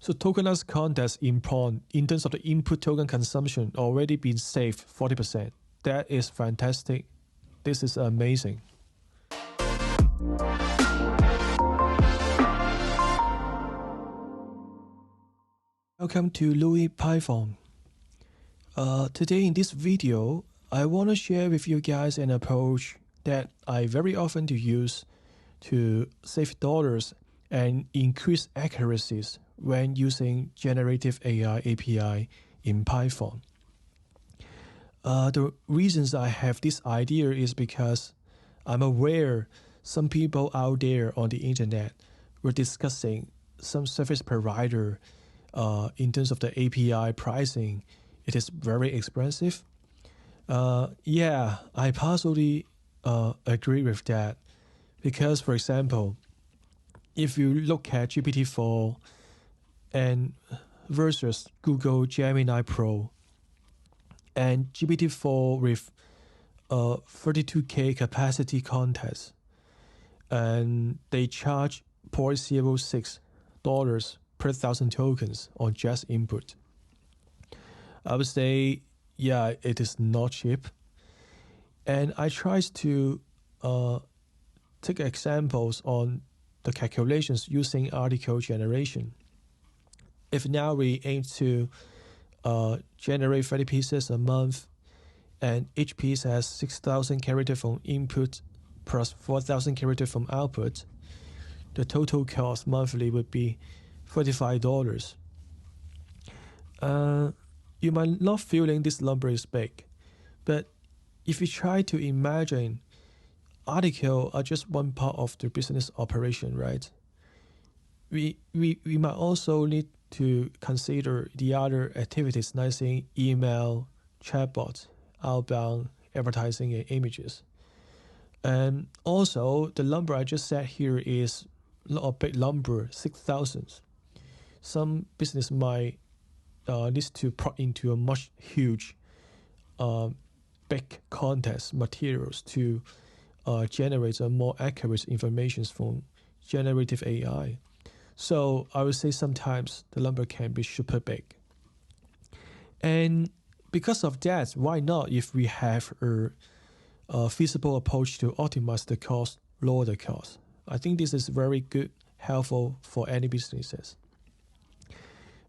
So tokenized context in prompt in terms of the input token consumption already been saved 40%. That is fantastic. This is amazing. Welcome to Louis Python. Today in this video, I want to share with you guys an approach that I very often do use to save dollars and increase accuracies when using Generative AI API in Python. The reasons I have this idea is because I'm aware some people out there on the internet were discussing some service provider in terms of the API pricing. It is very expensive. Yeah, I personally agree with that because, for example, if you look at GPT-4 and versus Google Gemini Pro and GPT-4 with 32K capacity context, and they charge $0.06 per 1,000 tokens on just input. I would say, yeah, it is not cheap. And I tried to take examples on the calculations using article generation. If now we aim to generate 30 pieces a month, and each piece has 6,000 characters from input plus 4,000 characters from output, the total cost monthly would be $45. You might not feeling this number is big, but if you try to imagine, articles are just one part of the business operation, right? We might also need to consider the other activities like saying email, chatbot, outbound, advertising, and images. And also, the number I just said here is not a big number, 6,000. Some business might need to put into a much huge, big context materials to generate a more accurate information from generative AI. So I would say sometimes the number can be super big. And because of that, why not, if we have a feasible approach to optimize the cost, lower the cost? I think this is very good, helpful for any businesses.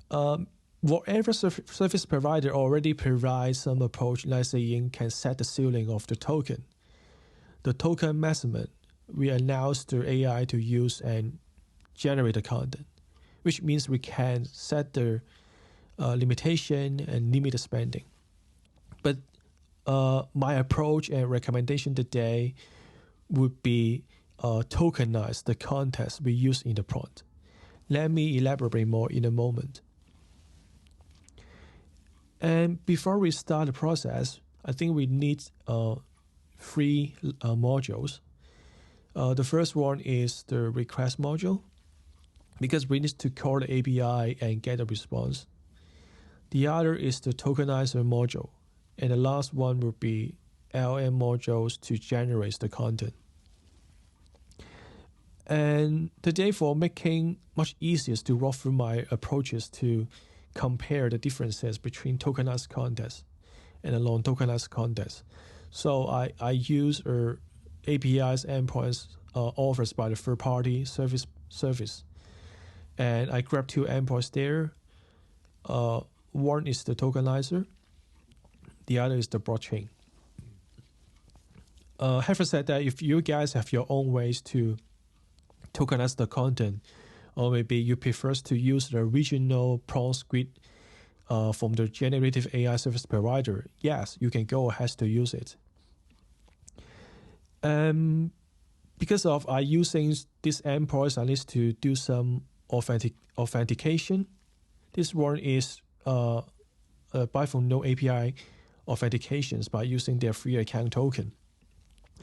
Whatever service provider already provides some approach, like saying can set the ceiling of the token. The token measurement, we announced the AI to use and generate the content, which means we can set the limitation and limit the spending. But my approach and recommendation today would be tokenize the context we use in the prompt. Let me elaborate more in a moment. And before we start the process, I think we need 3 modules. The first one is the request module, because we need to call the API and get a response. The other is the tokenizer module. And the last one would be LM modules to generate the content. And today, for making much easier to walk through my approaches to compare the differences between tokenized context and a non-tokenized context. So I use APIs endpoints offers by the third-party service, and I grab 2 endpoints there. One is the tokenizer, the other is the blockchain. Having said that, if you guys have your own ways to tokenize the content, or maybe you prefer to use the original prompt script from the generative AI service provider, yes, you can go ahead to use it. Because of I using this endpoints, I need to do some authentication. This one is by phone no API authentications by using their free account token.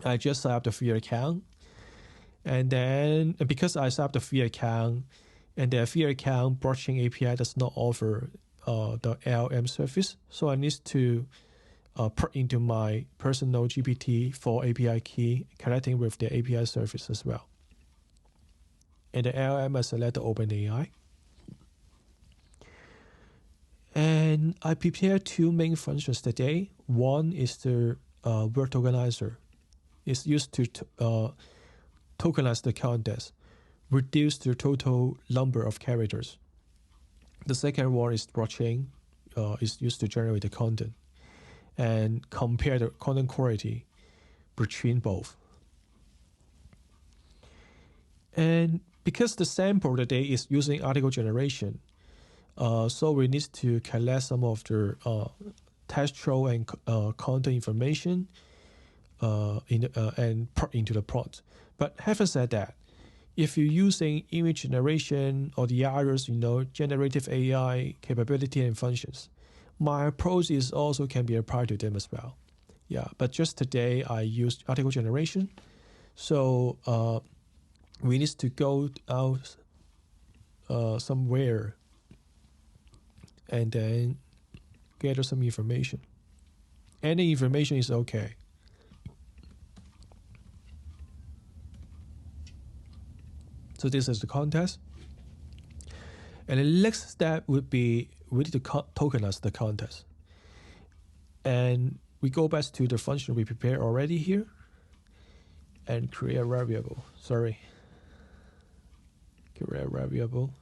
I just set up the free account. And then, because I set up the free account, and the free account Blogchain API does not offer the LM service, so I need to put into my personal GPT-4 API key, connecting with the API service as well. And the LM I select the OpenAI. And I prepared two main functions today. One is the word tokenizer. It's used to tokenize the context, reduce the total number of characters. The second one is blockchain, is used to generate the content and compare the content quality between both. And because the sample today is using article generation, so we need to collect some of the textual and content information and put into the prompt. But having said that, if you're using image generation or the others, generative AI capability and functions, my approach is also can be applied to them as well. Yeah, but just today I used article generation. So we need to go out somewhere and then gather some information. Any information is okay. So this is the context. And the next step would be we need to tokenize the context. And we go back to the function we prepared already here and create a variable. Create a variable.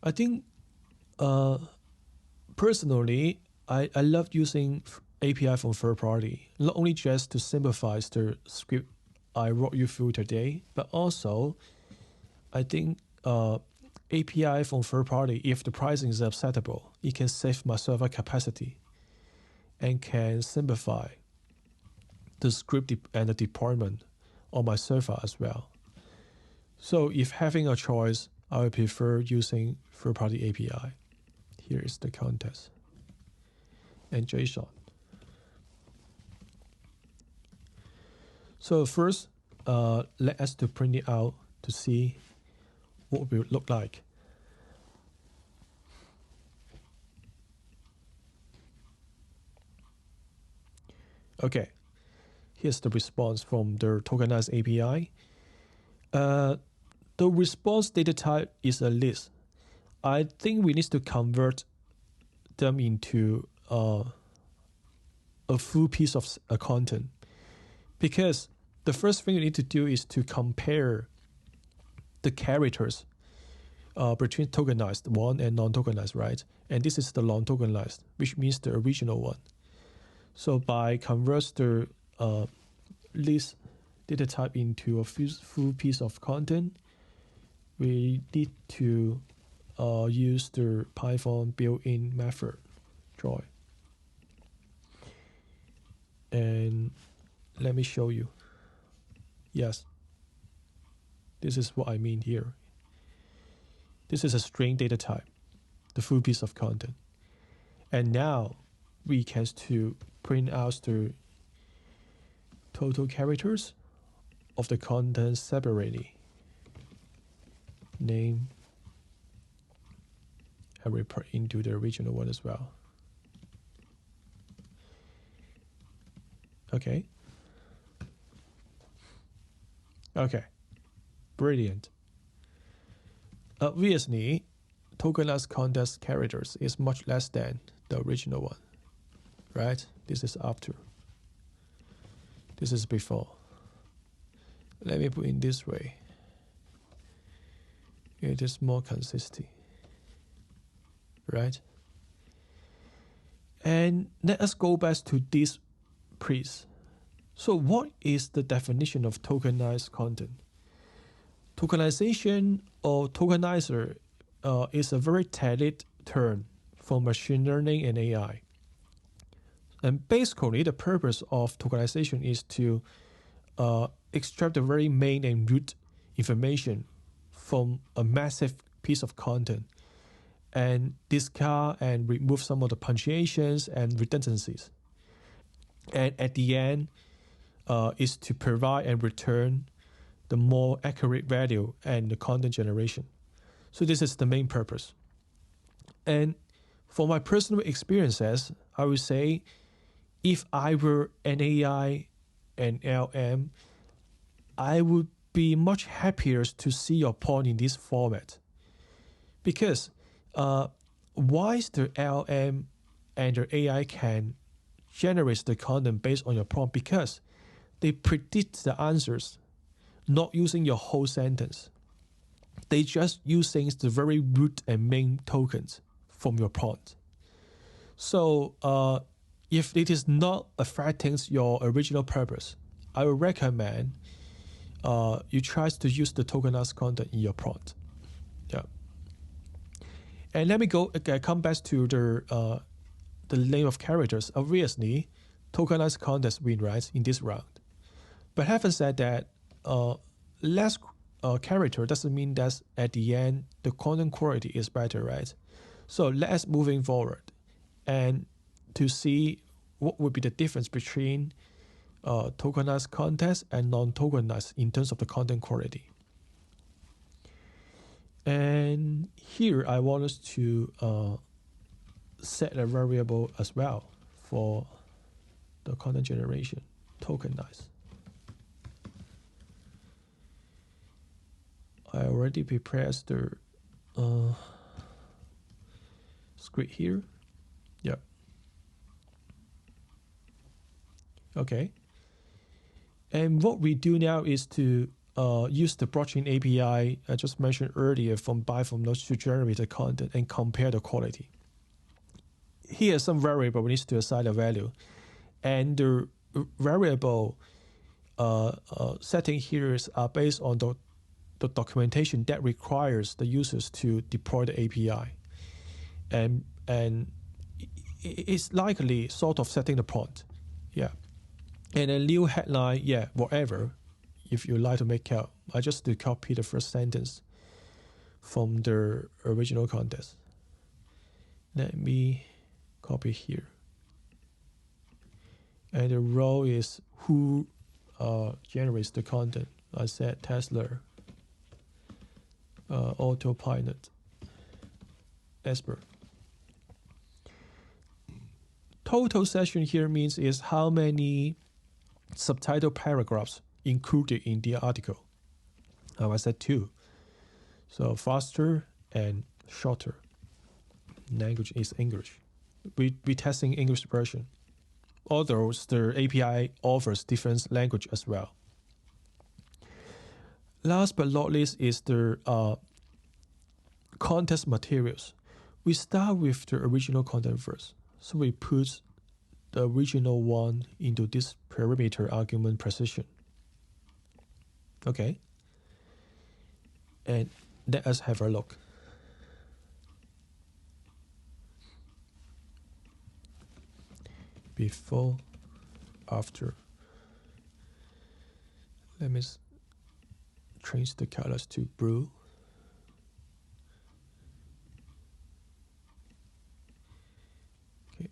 I think personally, I love using API from third party, not only just to simplify the script I wrote you through today, but also I think API from third party, if the pricing is acceptable, it can save my server capacity and can simplify the script and the deployment on my server as well. So if having a choice, I would prefer using third-party API. Here is the context and JSON. So first, let us to print it out to see what it will look like. Okay, here's the response from the Tokenize API. The response data type is a list. I think we need to convert them into a full piece of content, because the first thing you need to do is to compare the characters between tokenized one and non-tokenized, right? And this is the non-tokenized, which means the original one. So by convert the list data type into a full piece of content, we need to use the Python built-in method join. And let me show you. Yes, this is what I mean here. This is a string data type, the full piece of content. And now we can to print out the total characters of the content separately. Name, and we put into the original one as well. Okay. Okay. Brilliant. Obviously, tokenized context characters is much less than the original one, right? This is after. This is before. Let me put in this way. It is more consistent, right? And let us go back to this please. So what is the definition of tokenized content? Tokenization or tokenizer is a very tailored term for machine learning and AI. And basically, the purpose of tokenization is to extract the very main and root information from a massive piece of content and discard and remove some of the punctuations and redundancies. And at the end, is to provide and return the more accurate value and the content generation. So this is the main purpose. And for my personal experiences, I would say if I were an AI and LM, I would be much happier to see your prompt in this format. Because why is the LM and the AI can generate the content based on your prompt? Because they predict the answers, not using your whole sentence. They just using the very root and main tokens from your prompt. So if it is not affecting your original purpose, I would recommend you try to use the tokenized content in your prompt. Yeah. And let me come back to the name of characters. Obviously, tokenized content win, right, in this round. But having said that, less character doesn't mean that at the end the content quality is better, right? So let's moving forward and to see what would be the difference between tokenized content and non-tokenized in terms of the content quality. And here I want us to set a variable as well for the content generation, tokenize. I already prepared the script here. Yep. Okay. And what we do now is to use the Blogchain API I just mentioned earlier from nodes to generate the content and compare the quality. Here are some variable we need to assign a value, and the variable setting here are based on the documentation that requires the users to deploy the API, and it's likely sort of setting the prompt, yeah, and a new headline, yeah, whatever. If you like to make out, I just to copy the first sentence from the original context. Let me copy here. And the role is who generates the content. I said Tesla, autopilot, Esper. Total session here means is how many subtitle paragraphs included in the article. I said 2. So faster and shorter. Language is English. We testing English version. Although the API offers different language as well. Last but not least is the context materials. We start with the original content first. So we put the original one into this parameter argument precision. Okay. And let us have a look. Before, after. Let me change the colors to blue. Okay.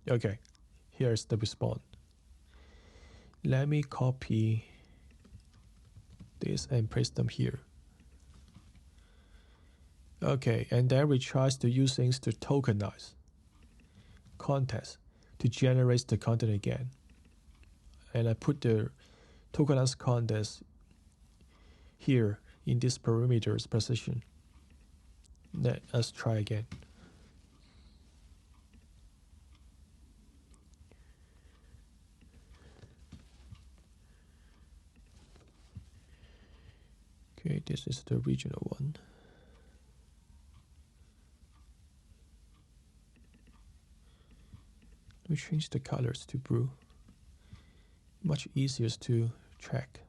Okay, here's the response. Let me copy this and paste them here. Okay, and then we try to use things to tokenize context to generate the content again. And I put the tokenized context here in this parameters position. Let us try again. Okay, this is the original one. Let me change the colors to blue. Much easier to track.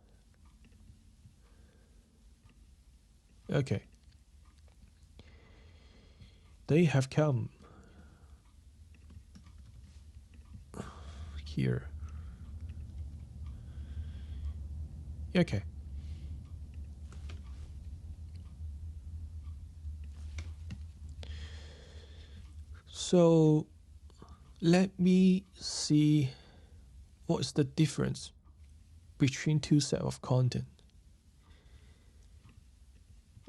Okay. They have come here. Okay. So let me see what is the difference between two sets of content.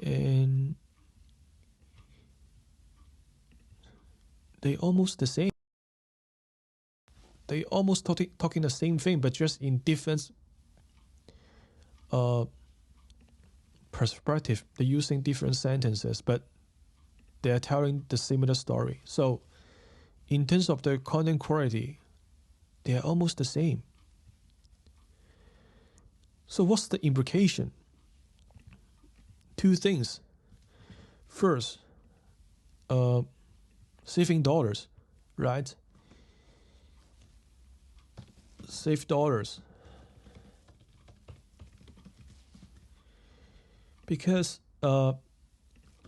And they almost the same. They almost talking the same thing, but just in different perspective. They're using different sentences, but they are telling the similar story. So in terms of the content quality, they are almost the same. So what's the implication? Two things. First, saving dollars, right? Save dollars. Because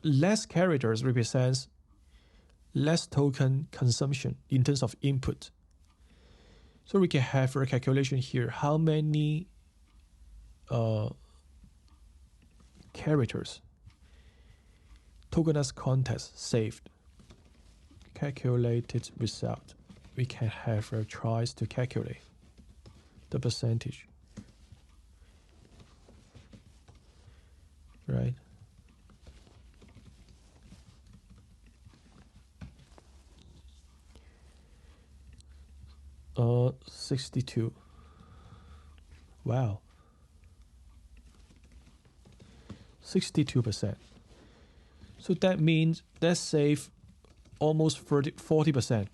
less characters represents less token consumption in terms of input. So we can have a calculation here. How many characters tokenized context saved? Calculated result. We can have a choice to calculate the percentage. Right? Uh, 62. Wow. 62%. So that means that save almost 40%.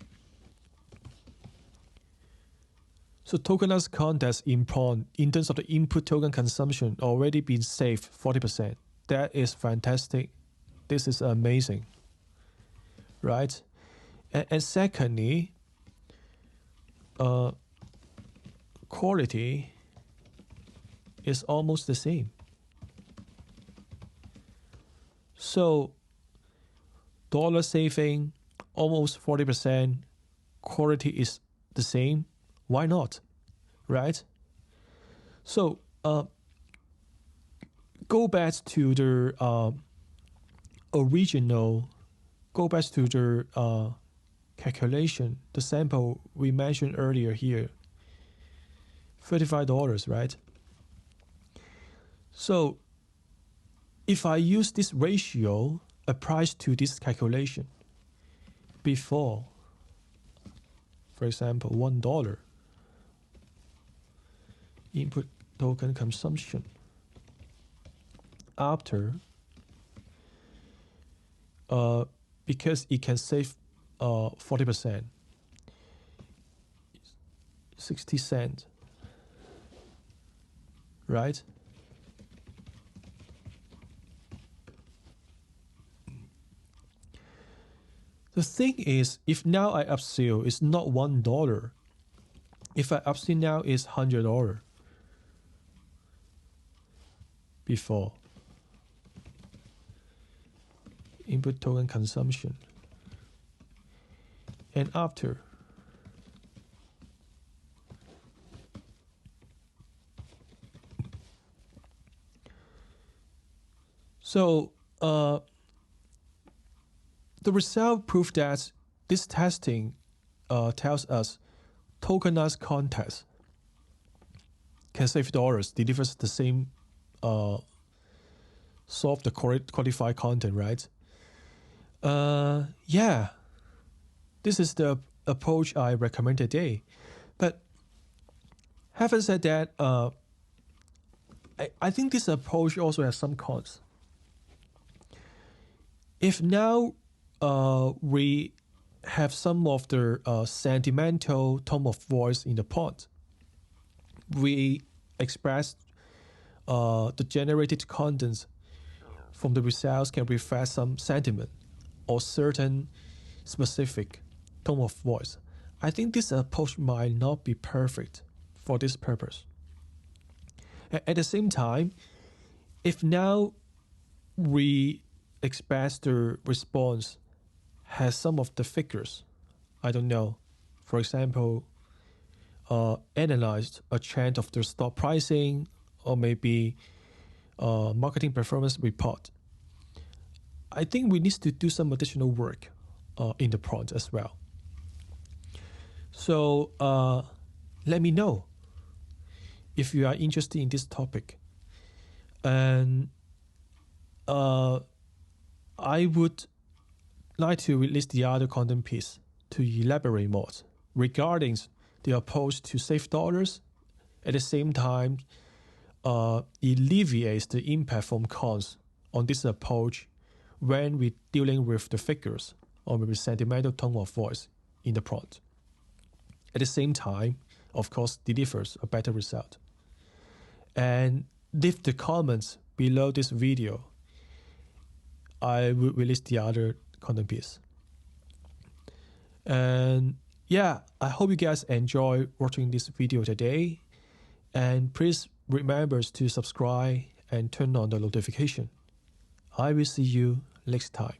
So tokenized context in prompt, in terms of the input token consumption, already been saved 40%. That is fantastic. This is amazing. Right? And secondly, quality is almost the same. So dollar saving almost 40%, quality is the same. Why not? Right? So go back to the original, go back to the calculation, the sample we mentioned earlier here, $35, right? So if I use this ratio applies to this calculation before, for example, $1 input token consumption, after, because it can save 40%, 60 cents, right? The thing is, if now I upsell, it's not $1. If I upsell now, it's $100 before. Input token consumption. And after. So the result proved that this testing tells us tokenized context can save dollars, delivers the same solve the qualified content, right? Yeah, this is the approach I recommend today. But having said that, I think this approach also has some cons. If now we have some of the sentimental tone of voice in the prompt, we express the generated contents from the results can reflect some sentiment or certain specific tone of voice. I think this approach might not be perfect for this purpose. At the same time, if now we express the response has some of the figures, I don't know, for example, analyzed a trend of the stock pricing or maybe marketing performance report, I think we need to do some additional work in the prompt as well. So let me know if you are interested in this topic. And I would like to release the other content piece to elaborate more regarding the approach to save dollars. At the same time, alleviates the impact from cons on this approach when we're dealing with the figures or with sentimental tone of voice in the prompt. At the same time, of course, delivers a better result. And leave the comments below this video. I will release the other content piece. And yeah, I hope you guys enjoy watching this video today. And please remember to subscribe and turn on the notification. I will see you next time.